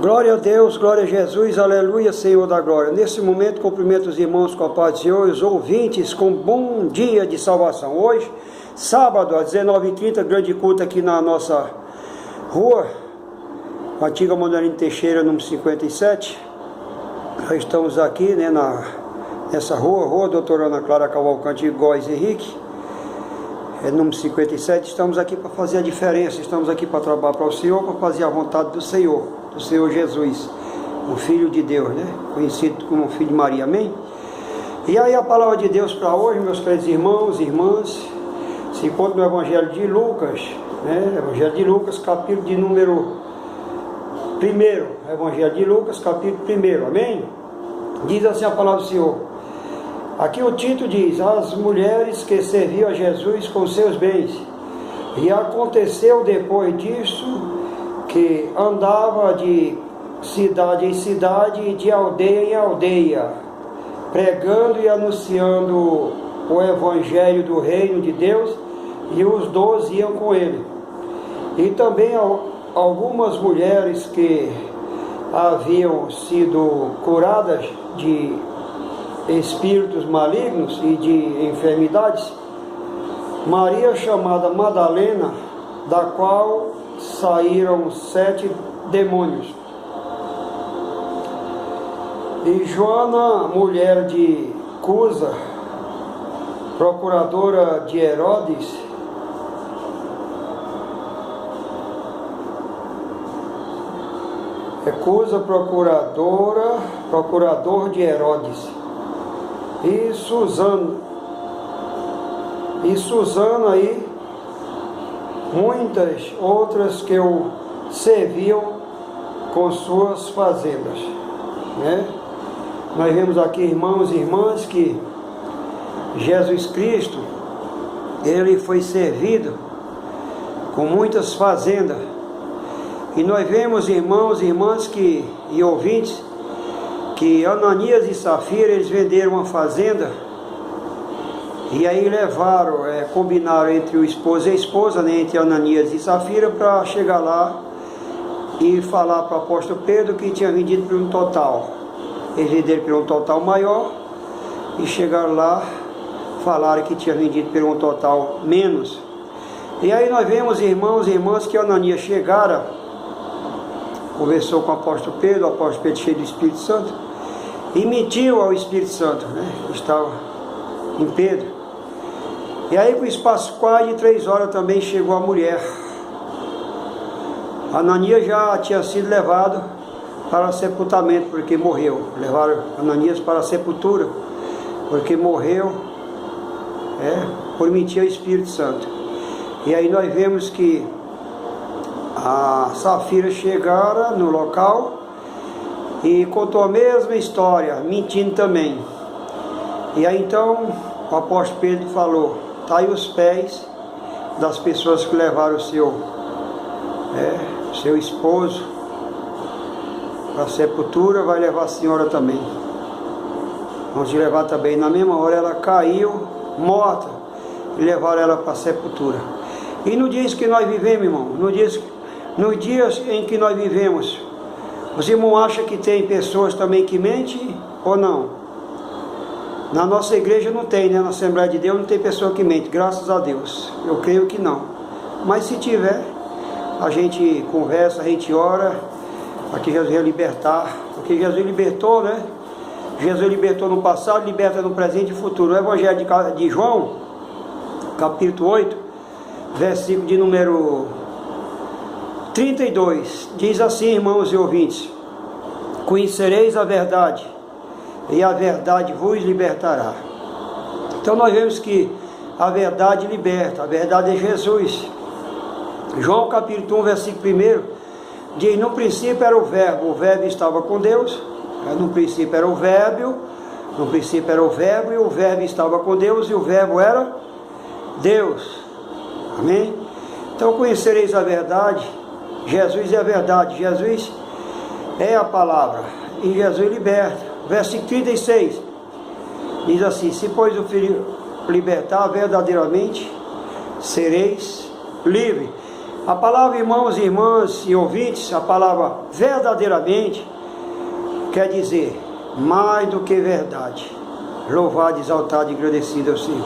Glória a Deus, glória a Jesus, aleluia, Senhor da glória. Nesse momento, cumprimento os irmãos com a paz do Senhor e os ouvintes com bom dia de salvação. Hoje, sábado, às 19h30, grande culto aqui na nossa rua, antiga Mondolino Teixeira, número 57. Nós estamos aqui, né, nessa rua doutora Ana Clara Cavalcante e Góes Henrique, número 57. Estamos aqui para fazer a diferença, estamos aqui para trabalhar para o Senhor, para fazer a vontade do Senhor Jesus, o Filho de Deus, né? Conhecido como Filho de Maria, amém? E aí a palavra de Deus para hoje, meus queridos irmãos e irmãs, se encontra no Evangelho de Lucas, né? Evangelho de Lucas, capítulo de número 1, Evangelho de Lucas, capítulo 1, amém? Diz assim a palavra do Senhor. Aqui o título diz: as mulheres que serviam a Jesus com seus bens. E aconteceu depois disso que andava de cidade em cidade e de aldeia em aldeia, pregando e anunciando o evangelho do reino de Deus, e os 12 iam com ele. E também algumas mulheres que haviam sido curadas de espíritos malignos e de enfermidades, Maria chamada Madalena, da qual saíram 7 demônios, e Joana, mulher de Cusa, procuradora de Herodes, Cusa, procurador de Herodes, e Susana aí, muitas outras que o serviam com suas fazendas, né? Nós vemos aqui, irmãos e irmãs, que Jesus Cristo, ele foi servido com muitas fazendas. E nós vemos, irmãos e irmãs e ouvintes, que Ananias e Safira, eles venderam uma fazenda. E aí levaram, combinaram entre o esposo e a esposa, né, entre Ananias e Safira, para chegar lá e falar para o apóstolo Pedro que tinha vendido por um total. Eles venderam por um total maior e chegaram lá, falaram que tinha vendido por um total menos. E aí nós vemos, irmãos e irmãs, que Ananias chegaram, conversou com o apóstolo Pedro cheio do Espírito Santo, e mentiu ao Espírito Santo, né, que estava em Pedro. E aí, com o espaço quase de 3 horas, também chegou a mulher. Ananias já tinha sido levado para sepultamento, porque morreu. Levaram Ananias para a sepultura, porque morreu, por mentir ao Espírito Santo. E aí nós vemos que a Safira chegaram no local e contou a mesma história, mentindo também. E aí então o apóstolo Pedro falou: está aí os pés das pessoas que levaram o seu esposo para a sepultura, vai levar a senhora também. Vamos levar também. Na mesma hora ela caiu morta e levaram ela para a sepultura. E no dia que nós vivemos, irmão, nos dias em que nós vivemos, os irmãos acham que tem pessoas também que mentem ou não? Na nossa igreja não tem, né? Na Assembleia de Deus não tem pessoa que mente, graças a Deus. Eu creio que não. Mas se tiver, a gente conversa, a gente ora, para que Jesus ia libertar. Porque Jesus libertou, né? Jesus libertou no passado, liberta no presente e futuro. O Evangelho de João, capítulo 8, versículo de número 32, diz assim, irmãos e ouvintes: conhecereis a verdade, e a verdade vos libertará. Então nós vemos que a verdade liberta, a verdade é Jesus. João capítulo 1, versículo 1, diz: no princípio era o verbo estava com Deus, no princípio era o verbo, e o verbo estava com Deus, e o verbo era Deus. Amém? Então conhecereis a verdade. Jesus é a verdade, Jesus é a palavra, e Jesus liberta. Versículo 36 diz assim: se pois o Filho libertar verdadeiramente, sereis livres. A palavra, irmãos e irmãs e ouvintes, a palavra verdadeiramente quer dizer mais do que verdade. Louvado, exaltado e agradecido ao Senhor.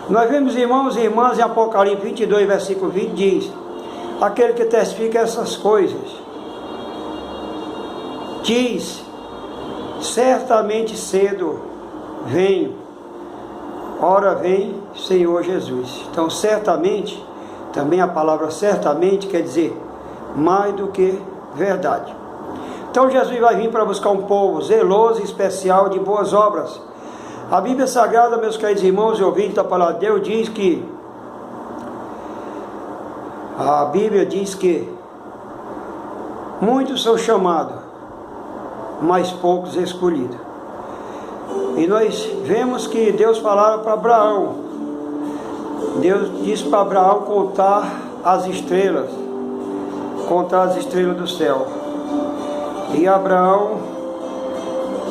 Nós vemos, irmãos e irmãs, em Apocalipse 22, versículo 20, diz: aquele que testifica essas coisas, diz: certamente cedo venho, ora vem Senhor Jesus. Então, certamente, também a palavra certamente quer dizer mais do que verdade. Então, Jesus vai vir para buscar um povo zeloso e especial de boas obras. A Bíblia Sagrada, meus queridos irmãos e ouvintes da palavra de Deus, diz que a Bíblia diz que muitos são chamados, mas poucos escolhidos. E nós vemos que Deus falava para Abraão. Deus disse para Abraão contar as estrelas do céu. E Abraão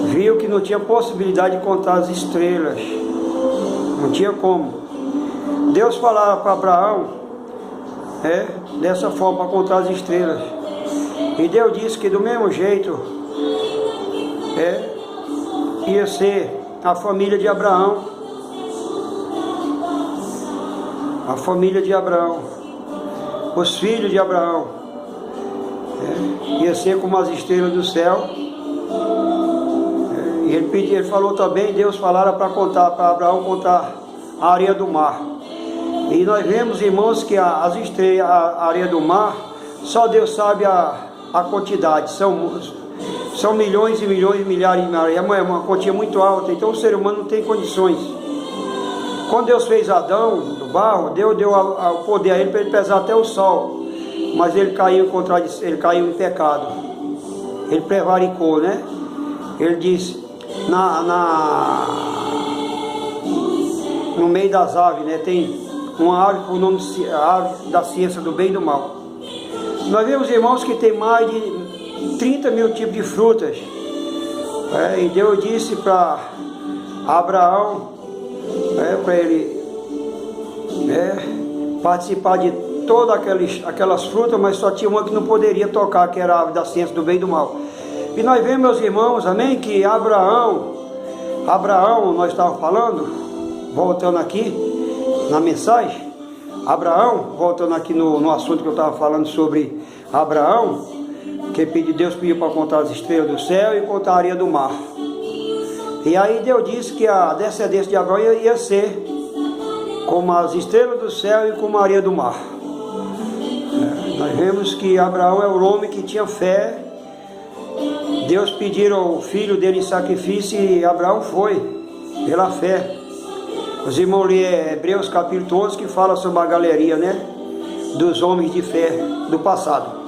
viu que não tinha possibilidade de contar as estrelas, não tinha como. Deus falava para Abraão dessa forma, para contar as estrelas. E Deus disse que do mesmo jeito ia ser a família de Abraão, os filhos de Abraão, ia ser como as estrelas do céu. E ele falou também, Deus falara para Abraão contar a areia do mar. E nós vemos, irmãos, que as estrelas, a areia do mar, só Deus sabe a quantidade, são milhões e milhões e milhares de milhares, é uma quantia muito alta. Então o ser humano não tem condições. Quando Deus fez Adão do barro, Deus deu o poder a ele para ele pesar até o sol, mas ele caiu em pecado, ele prevaricou, né? Ele disse, no meio das aves, né, tem uma árvore com o nome de árvore da ciência do bem e do mal. Nós vemos, irmãos, que tem mais de 30 mil tipos de frutas. E Deus disse para Abraão, para ele participar de todas aquelas frutas, mas só tinha uma que não poderia tocar, que era a árvore da ciência do bem e do mal. E nós vemos, meus irmãos, amém, que Abraão, nós estávamos falando, voltando aqui na mensagem, voltando aqui no assunto que eu estava falando sobre Abraão, que Deus pediu para contar as estrelas do céu e contar a areia do mar. E aí Deus disse que a descendência de Abraão ia ser como as estrelas do céu e como a areia do mar. Nós vemos que Abraão é o homem que tinha fé. Deus pediu o filho dele em sacrifício e Abraão foi, pela fé. Os irmãos lêem Hebreus capítulo 11, que fala sobre a galeria, né, dos homens de fé do passado.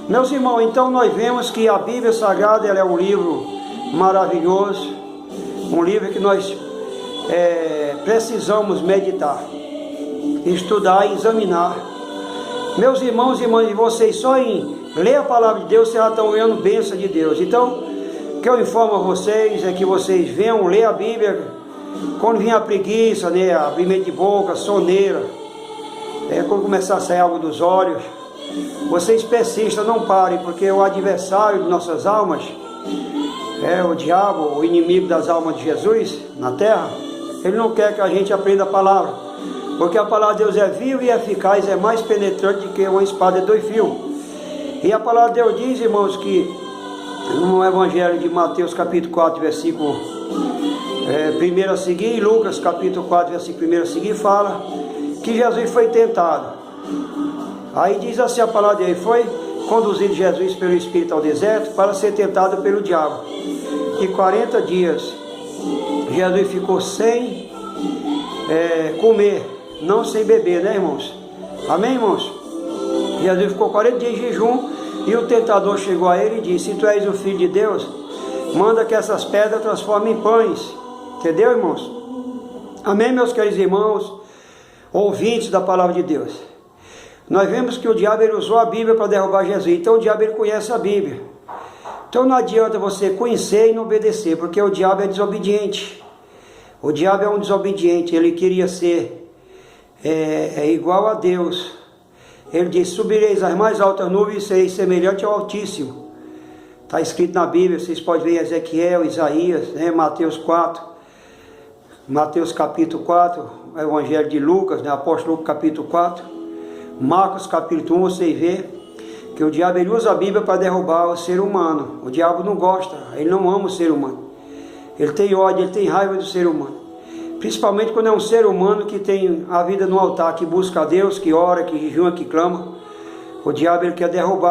Meus irmãos, então nós vemos que a Bíblia Sagrada, ela é um livro maravilhoso, um livro que nós precisamos meditar, estudar e examinar. Meus irmãos e irmãs, vocês só em ler a palavra de Deus, vocês já estão vendo bênção de Deus. Então, o que eu informo a vocês é que vocês venham ler a Bíblia, quando vier a preguiça, né, abrimento de boca, soneira, quando começar a sair algo dos olhos, vocês persistam, não parem, porque o adversário de nossas almas, o diabo, o inimigo das almas de Jesus na terra, ele não quer que a gente aprenda a palavra, porque a palavra de Deus é viva e eficaz, é mais penetrante do que uma espada de 2 fios. E a palavra de Deus diz, irmãos, que no Evangelho de Mateus capítulo 4, versículo 1 a seguir, e Lucas capítulo 4, versículo 1 a seguir, fala que Jesus foi tentado. Aí diz assim a palavra dele: foi conduzido Jesus pelo Espírito ao deserto para ser tentado pelo diabo. E 40 dias Jesus ficou sem comer, não sem beber, né, irmãos? Amém, irmãos? Jesus ficou 40 dias em jejum, e o tentador chegou a ele e disse: se tu és o Filho de Deus, manda que essas pedras transformem em pães. Entendeu, irmãos? Amém, meus queridos irmãos, ouvintes da palavra de Deus. Nós vemos que o diabo ele usou a Bíblia para derrubar Jesus. Então o diabo ele conhece a Bíblia. Então não adianta você conhecer e não obedecer, porque o diabo é desobediente. O diabo é um desobediente. Ele queria ser igual a Deus. Ele diz, subireis às mais altas nuvens e sereis semelhante ao Altíssimo. Está escrito na Bíblia, vocês podem ver Ezequiel, Isaías, né, Mateus 4, Mateus capítulo 4, Evangelho de Lucas, né, Apóstolo Lucas capítulo 4, Marcos capítulo 1, você vê que o diabo ele usa a Bíblia para derrubar o ser humano. O diabo não gosta, ele não ama o ser humano. Ele tem ódio, ele tem raiva do ser humano. Principalmente quando é um ser humano que tem a vida no altar, que busca a Deus, que ora, que jejua, que clama. O diabo ele quer derrubar